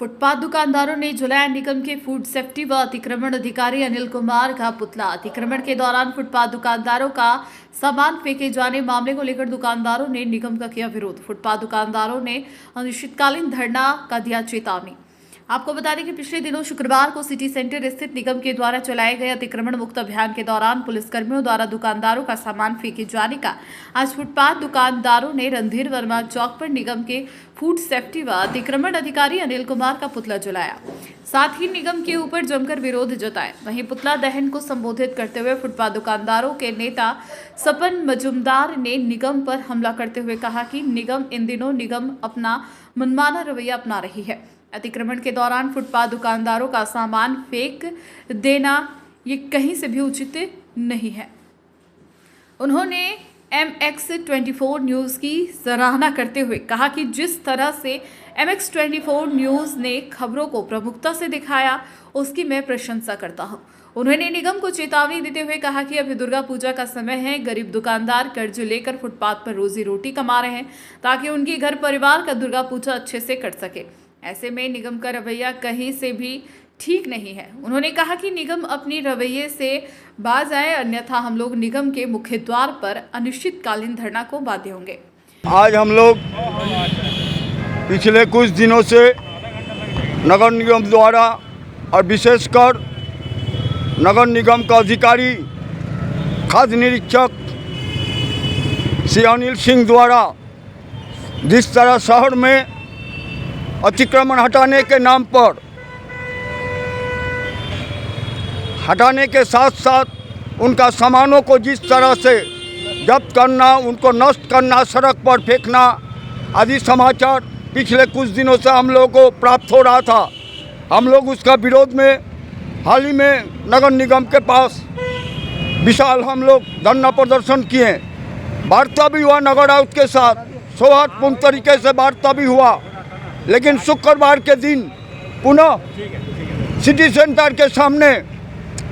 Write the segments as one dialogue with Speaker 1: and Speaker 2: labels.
Speaker 1: Footpath दुकानदारों ने जुलाया निगम के फूड सेफ्टी व अतिक्रमण अधिकारी अनिल कुमार का पुतला। अतिक्रमण के दौरान फुटपाथ दुकानदारों का सामान फेंके जाने मामले को लेकर दुकानदारों ने निगम का किया विरोध। फुटपाथ दुकानदारों ने अनिश्चितकालीन धरना का दिया चेतावनी। आपको बता दें कि पिछले दिनों शुक्रवार को सिटी सेंटर स्थित निगम के द्वारा चलाए गए अतिक्रमण मुक्त अभियान के दौरान पुलिसकर्मियों द्वारा दुकानदारों का सामान फेंके जाने का आज फुटपाथ दुकानदारों ने रणधीर वर्मा चौक पर निगम के फूड सेफ्टी व अतिक्रमण अधिकारी अनिल कुमार का पुतला जलाया। साथ ही निगम के ऊपर जमकर विरोध जताया। वहीं पुतला दहन को संबोधित करते हुए फुटपाथ दुकानदारों के नेता सपन मजुमदार ने निगम पर हमला करते हुए कहा कि निगम इन दिनों अपना मनमाना रवैया अपना रही है। अतिक्रमण के दौरान फुटपाथ दुकानदारों का सामान फेंक देना ये कहीं से भी उचित नहीं है। उन्होंने MX24 न्यूज़ की सराहना करते हुए कहा कि जिस तरह से MX24 न्यूज़ ने खबरों को प्रमुखता से दिखाया उसकी मैं प्रशंसा करता हूं। उन्होंने निगम को चेतावनी देते हुए कहा कि अभी दुर्गा पूजा का समय है, गरीब दुकानदार कर्ज लेकर फुटपाथ पर रोजी रोटी कमा रहे हैं ताकि उनके घर परिवार का दुर्गा पूजा अच्छे से कट सके। ऐसे में निगम का रवैया कहीं से भी ठीक नहीं है। उन्होंने कहा कि निगम अपनी रवैये से बाज आए, अन्यथा हम लोग निगम के मुख्य द्वार पर अनिश्चितकालीन धरना को बाध्य होंगे।
Speaker 2: आज हम लोग पिछले कुछ दिनों से नगर निगम द्वारा और विशेषकर नगर निगम का अधिकारी खाद्य निरीक्षक श्री अनिल सिंह द्वारा जिस तरह शहर में अतिक्रमण हटाने के नाम पर हटाने के साथ साथ उनका सामानों को जिस तरह से जब्त करना, उनको नष्ट करना, सड़क पर फेंकना आदि समाचार पिछले कुछ दिनों से हम लोगों को प्राप्त हो रहा था। हम लोग उसका विरोध में हाल ही में नगर निगम के पास विशाल हम लोग धरना प्रदर्शन किए। वार्ता भी हुआ नगर आयुक्त के साथ, सौहार्दपूर्ण तरीके से वार्ता भी हुआ। लेकिन शुक्रवार के दिन पुनः सिटी सेंटर के सामने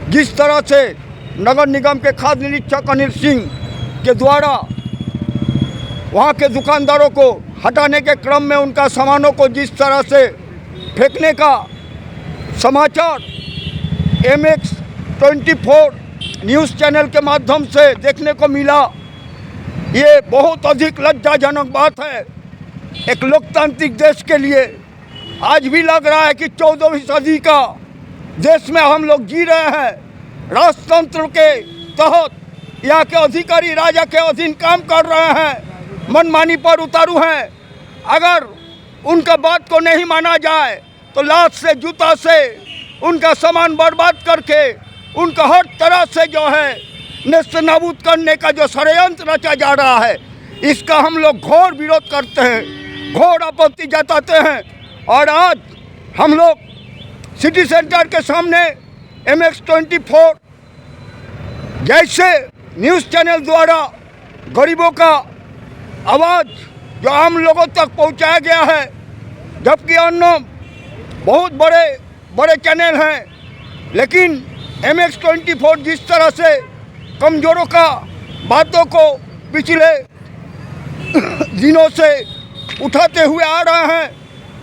Speaker 2: जिस तरह से नगर निगम के खाद्य निरीक्षक अनिल सिंह के द्वारा वहां के दुकानदारों को हटाने के क्रम में उनका सामानों को जिस तरह से फेंकने का समाचार MX24 न्यूज़ चैनल के माध्यम से देखने को मिला, ये बहुत अधिक लज्जाजनक बात है एक लोकतांत्रिक देश के लिए। आज भी लग रहा है कि 14वीं सदी का देश में हम लोग जी रहे हैं। राजतंत्र के तहत यहाँ के अधिकारी राजा के अधीन काम कर रहे हैं, मनमानी पर उतारू हैं। अगर उनका बात को नहीं माना जाए तो लात से जूता से उनका सामान बर्बाद करके उनका हर तरह से जो है नेस्त नाबूद करने का जो षड्यंत्र रचा जा रहा है, इसका हम लोग घोर विरोध करते हैं, घोर आपत्ति जताते हैं। और आज हम लोग सिटी सेंटर के सामने MX24 जैसे न्यूज़ चैनल द्वारा गरीबों का आवाज़ जो आम लोगों तक पहुंचाया गया है, जबकि अन्य बहुत बड़े बड़े चैनल हैं, लेकिन MX24 जिस तरह से कमज़ोरों का बातों को पिछले दिनों से उठाते हुए आ रहे हैं,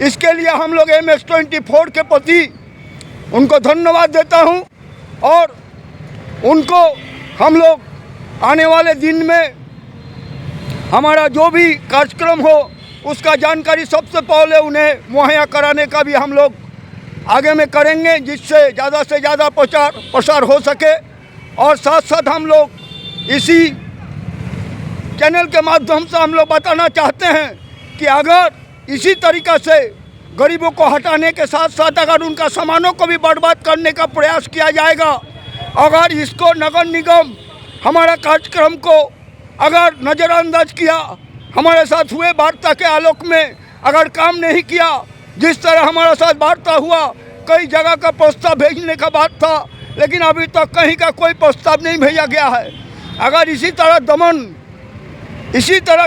Speaker 2: इसके लिए हम लोग MX24 के प्रति उनको धन्यवाद देता हूं। और उनको हम लोग आने वाले दिन में हमारा जो भी कार्यक्रम हो उसका जानकारी सबसे पहले उन्हें मुहैया कराने का भी हम लोग आगे में करेंगे, जिससे ज़्यादा प्रसार हो सके। और साथ साथ हम लोग इसी चैनल के माध्यम से हम लोग बताना चाहते हैं कि अगर इसी तरीक़ा से गरीबों को हटाने के साथ साथ अगर उनका सामानों को भी बर्बाद करने का प्रयास किया जाएगा, अगर इसको नगर निगम हमारा कार्यक्रम को अगर नज़रअंदाज किया, हमारे साथ हुए वार्ता के आलोक में अगर काम नहीं किया, जिस तरह हमारे साथ वार्ता हुआ, कई जगह का प्रस्ताव भेजने का बात था, लेकिन अभी तक कहीं का कोई प्रस्ताव नहीं भेजा गया है। अगर इसी तरह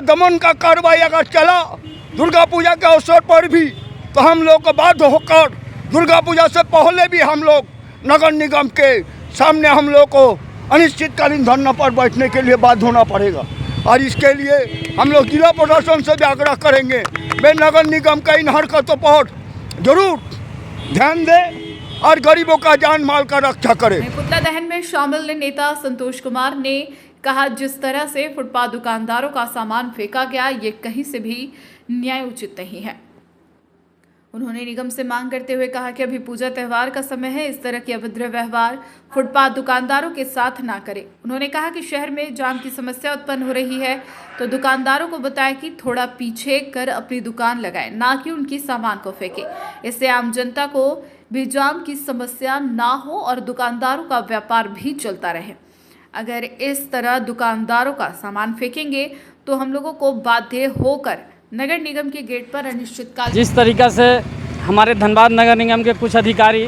Speaker 2: दमन का कार्रवाई अगर चला दुर्गा पूजा के अवसर पर भी, तो हम लोग को बाध्य होकर दुर्गा पूजा से पहले भी हम लोग नगर निगम के सामने हम लोग को अनिश्चितकालीन धरना पर बैठने के लिए बाध्य होना पड़ेगा। और इसके लिए हम लोग जिला प्रशासन से भी आग्रह करेंगे, वे नगर निगम का इन हरकतों पर जरूर ध्यान दें और गरीबों का जान माल का रक्षा करें।
Speaker 1: पुतला दहन में शामिल नेता संतोष कुमार ने कहा, जिस तरह से फुटपाथ दुकानदारों का सामान फेंका गया, ये कहीं से भी न्याय उचित नहीं है। उन्होंने निगम से मांग करते हुए कहा कि अभी पूजा त्यौहार का समय है, इस तरह के अभद्र व्यवहार फुटपाथ दुकानदारों के साथ ना करें। उन्होंने कहा कि शहर में जाम की समस्या उत्पन्न हो रही है, तो दुकानदारों को बताएं कि थोड़ा पीछे कर अपनी दुकान लगाएं, ना कि उनकी सामान को फेंकें। इससे आम जनता को भी जाम की समस्या ना हो और दुकानदारों का व्यापार भी चलता रहे। अगर इस तरह दुकानदारों का सामान फेंकेंगे तो हम लोगों को बाध्य होकर नगर निगम के गेट पर अनिश्चितकाल।
Speaker 3: जिस तरीका से हमारे धनबाद नगर निगम के कुछ अधिकारी,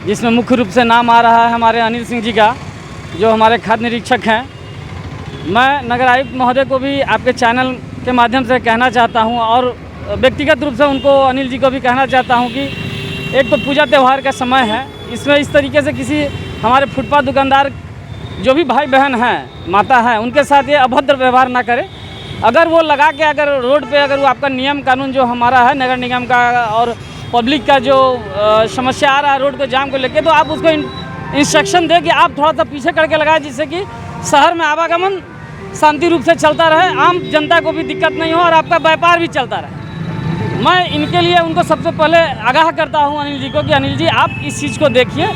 Speaker 3: जिसमें मुख्य रूप से नाम आ रहा है हमारे अनिल सिंह जी का, जो हमारे खाद्य निरीक्षक हैं, मैं नगर आयुक्त महोदय को भी आपके चैनल के माध्यम से कहना चाहता हूं और व्यक्तिगत रूप से उनको, अनिल जी को भी कहना चाहता हूं कि एक तो पूजा त्यौहार का समय है, इसमें इस तरीके से किसी हमारे फुटपाथ दुकानदार जो भी भाई बहन हैं, माता हैं, उनके साथ ये अभद्र व्यवहार ना करें। अगर वो लगा के अगर रोड पे अगर वो आपका नियम कानून जो हमारा है नगर निगम का और पब्लिक का जो समस्या आ रहा है रोड को जाम को लेके, तो आप उसको इंस्ट्रक्शन दें कि आप थोड़ा सा पीछे करके लगाएं, जिससे कि शहर में आवागमन शांति रूप से चलता रहे, आम जनता को भी दिक्कत नहीं हो और आपका व्यापार भी चलता रहे। मैं इनके लिए उनको सबसे पहले आगाह करता हूं अनिल जी को कि अनिल जी आप इस चीज़ को देखिए,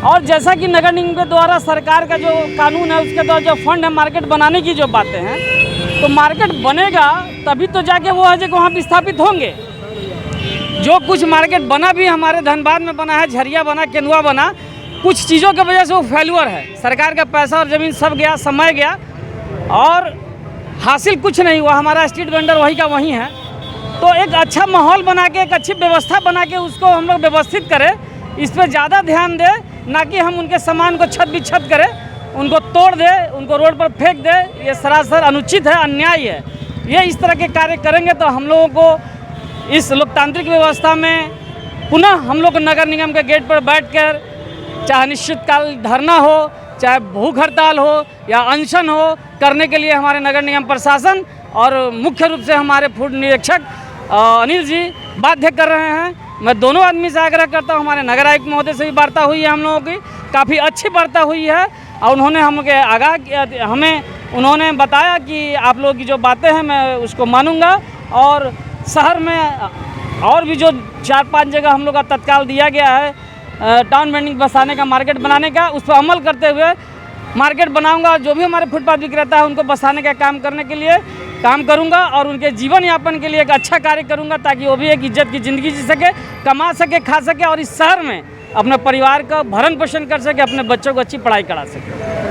Speaker 3: और जैसा कि नगर निगम के द्वारा सरकार का जो कानून है उसके द्वारा जो फंड है मार्केट बनाने की जो बातें हैं, तो मार्केट बनेगा तभी तो जाके वो है जो वहाँ पर स्थापित होंगे। जो कुछ मार्केट बना भी हमारे धनबाद में बना है, झरिया बना, केंदुआ बना, कुछ चीज़ों की वजह से वो फेल्यूर है। सरकार का पैसा और ज़मीन सब गया, समय गया और हासिल कुछ नहीं हुआ। हमारा स्ट्रीट वेंडर वही का वहीं है। तो एक अच्छा माहौल बना के, एक अच्छी व्यवस्था बना के उसको हम लोग व्यवस्थित करें, इस पर ज़्यादा ध्यान दें, ना कि हम उनके सामान को छत बिछत करें, उनको तोड़ दे, उनको रोड पर फेंक दे। ये सरासर अनुचित है, अन्याय है। ये इस तरह के कार्य करेंगे तो हम लोगों को इस लोकतांत्रिक व्यवस्था में पुनः हम लोग नगर निगम के गेट पर बैठकर, चाहे अनिश्चितकाल धरना हो, चाहे भूख हड़ताल हो या अनशन हो, करने के लिए हमारे नगर निगम प्रशासन और मुख्य रूप से हमारे फूड निरीक्षक अनिल जी बाध्य कर रहे हैं। मैं दोनों आदमी से आग्रह करता हूं, हमारे नगर आयुक्त महोदय से भी वार्ता हुई है हम लोगों की, काफ़ी अच्छी वार्ता हुई है और उन्होंने हमें उन्होंने बताया कि आप लोगों की जो बातें हैं मैं उसको मानूंगा और शहर में और भी जो 4-5 जगह हम लोग का तत्काल दिया गया है टाउन वेंडिंग बसाने का, मार्केट बनाने का, उस पर अमल करते हुए मार्केट बनाऊंगा। जो भी हमारे फुटपाथ विक्रेता है उनको बसाने का काम करने के लिए काम करूंगा और उनके जीवन यापन के लिए एक अच्छा कार्य करूंगा, ताकि वो भी एक इज्जत की ज़िंदगी जी सके, कमा सके, खा सके और इस शहर में अपने परिवार का भरण पोषण कर सके, अपने बच्चों को अच्छी पढ़ाई करा सके।